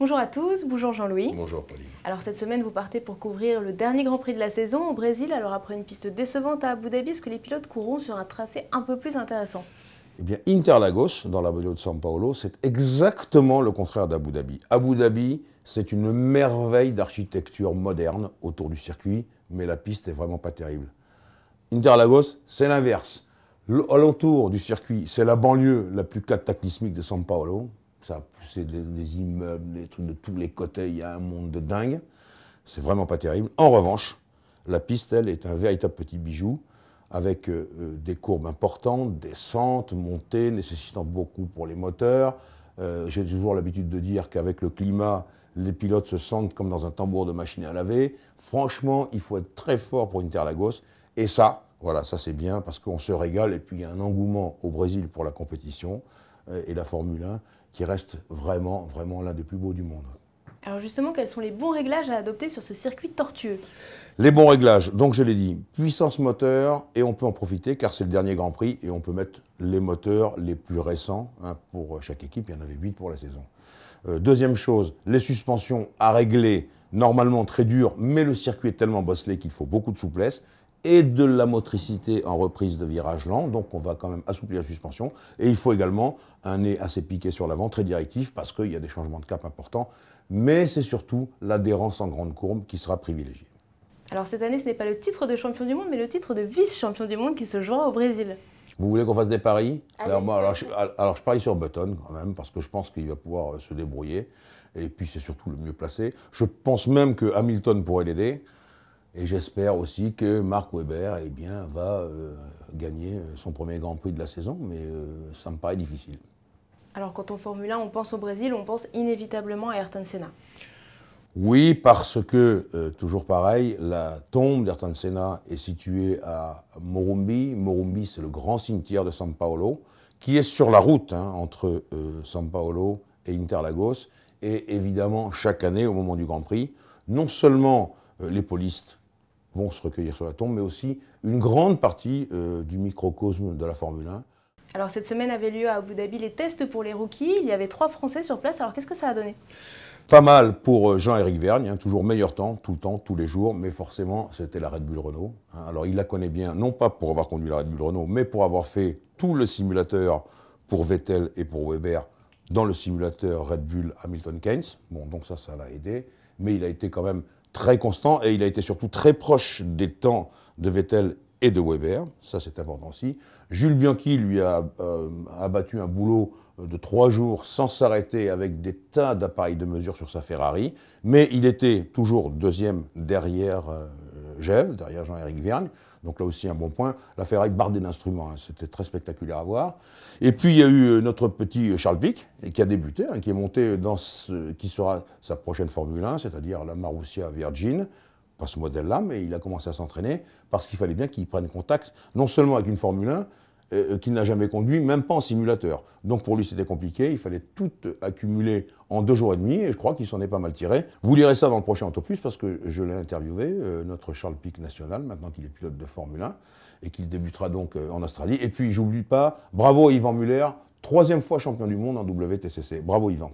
Bonjour à tous, bonjour Jean-Louis. Bonjour Pauline. Alors cette semaine, vous partez pour couvrir le dernier Grand Prix de la saison au Brésil. Alors après une piste décevante à Abu Dhabi, est-ce que les pilotes courront sur un tracé un peu plus intéressant? Eh bien, Interlagos, dans la Badia de São Paulo, c'est exactement le contraire d'Abu Dhabi. Abu Dhabi, c'est une merveille d'architecture moderne autour du circuit, mais la piste est vraiment pas terrible. Interlagos, c'est l'inverse. Alentour du circuit, c'est la banlieue la plus cataclysmique de São Paulo. Ça a poussé des immeubles, des trucs de tous les côtés, il y a un monde de dingue. C'est vraiment pas terrible. En revanche, la piste, elle, est un véritable petit bijou, avec des courbes importantes, descentes, montées, nécessitant beaucoup pour les moteurs. J'ai toujours l'habitude de dire qu'avec le climat, les pilotes se sentent comme dans un tambour de machine à laver. Franchement, il faut être très fort pour Interlagos. Et ça, voilà, ça c'est bien parce qu'on se régale. Et puis il y a un engouement au Brésil pour la compétition et la Formule 1 qui reste vraiment, vraiment l'un des plus beaux du monde. Alors justement, quels sont les bons réglages à adopter sur ce circuit tortueux? Les bons réglages, donc je l'ai dit, puissance moteur, et on peut en profiter car c'est le dernier Grand Prix et on peut mettre les moteurs les plus récents pour chaque équipe, il y en avait 8 pour la saison. Deuxième chose, les suspensions à régler, normalement très dures, mais le circuit est tellement bosselé qu'il faut beaucoup de souplesse et de la motricité en reprise de virage lent, donc on va quand même assouplir la suspension. Et il faut également un nez assez piqué sur l'avant, très directif, parce qu'il y a des changements de cap importants, mais c'est surtout l'adhérence en grande courbe qui sera privilégiée. Alors cette année, ce n'est pas le titre de champion du monde, mais le titre de vice-champion du monde qui se jouera au Brésil. Vous voulez qu'on fasse des paris? Allez, alors je parie sur Button quand même, parce que je pense qu'il va pouvoir se débrouiller, et puis c'est surtout le mieux placé. Je pense même que Hamilton pourrait l'aider. Et j'espère aussi que Mark Webber va gagner son premier Grand Prix de la saison, mais ça me paraît difficile. Alors quand on Formule 1, on pense au Brésil, on pense inévitablement à Ayrton Senna. Oui, parce que, toujours pareil, la tombe d'Ayrton Senna est située à Morumbi. Morumbi, c'est le grand cimetière de São Paulo, qui est sur la route entre São Paulo et Interlagos. Et évidemment, chaque année, au moment du Grand Prix, non seulement les polistes vont se recueillir sur la tombe, mais aussi une grande partie du microcosme de la Formule 1. Alors cette semaine avait lieu à Abu Dhabi les tests pour les rookies. Il y avait 3 Français sur place. Alors qu'est-ce que ça a donné? Pas mal pour Jean-Éric Vergne, toujours meilleur temps, tous les jours, mais forcément c'était la Red Bull Renault. Alors il la connaît bien, non pas pour avoir conduit la Red Bull Renault, mais pour avoir fait tout le simulateur pour Vettel et pour Weber dans le simulateur Red Bull Hamilton Keynes. Bon, donc ça l'a aidé, mais il a été quand même très constant et il a été surtout très proche des temps de Vettel et de Weber, ça c'est important aussi. Jules Bianchi lui a abattu un boulot de 3 jours sans s'arrêter avec des tas d'appareils de mesure sur sa Ferrari, mais il était toujours deuxième derrière Gève, derrière Jean-Éric Vergne, donc là aussi un bon point. La Ferrari bardée d'instruments, c'était très spectaculaire à voir. Et puis il y a eu notre petit Charles Pic, qui a débuté, qui est monté dans qui sera sa prochaine Formule 1, c'est-à-dire la Marussia Virgin, pas ce modèle-là, mais il a commencé à s'entraîner parce qu'il fallait bien qu'il prenne contact non seulement avec une Formule 1, qu'il n'a jamais conduit, même pas en simulateur. Donc pour lui c'était compliqué, il fallait tout accumuler en 2 jours et demi, et je crois qu'il s'en est pas mal tiré. Vous lirez ça dans le prochain Autoplus, parce que je l'ai interviewé, notre Charles Pic national, maintenant qu'il est pilote de Formule 1, et qu'il débutera donc en Australie. Et puis j'oublie pas, bravo à Yvan Muller, 3e fois champion du monde en WTCC. Bravo Yvan.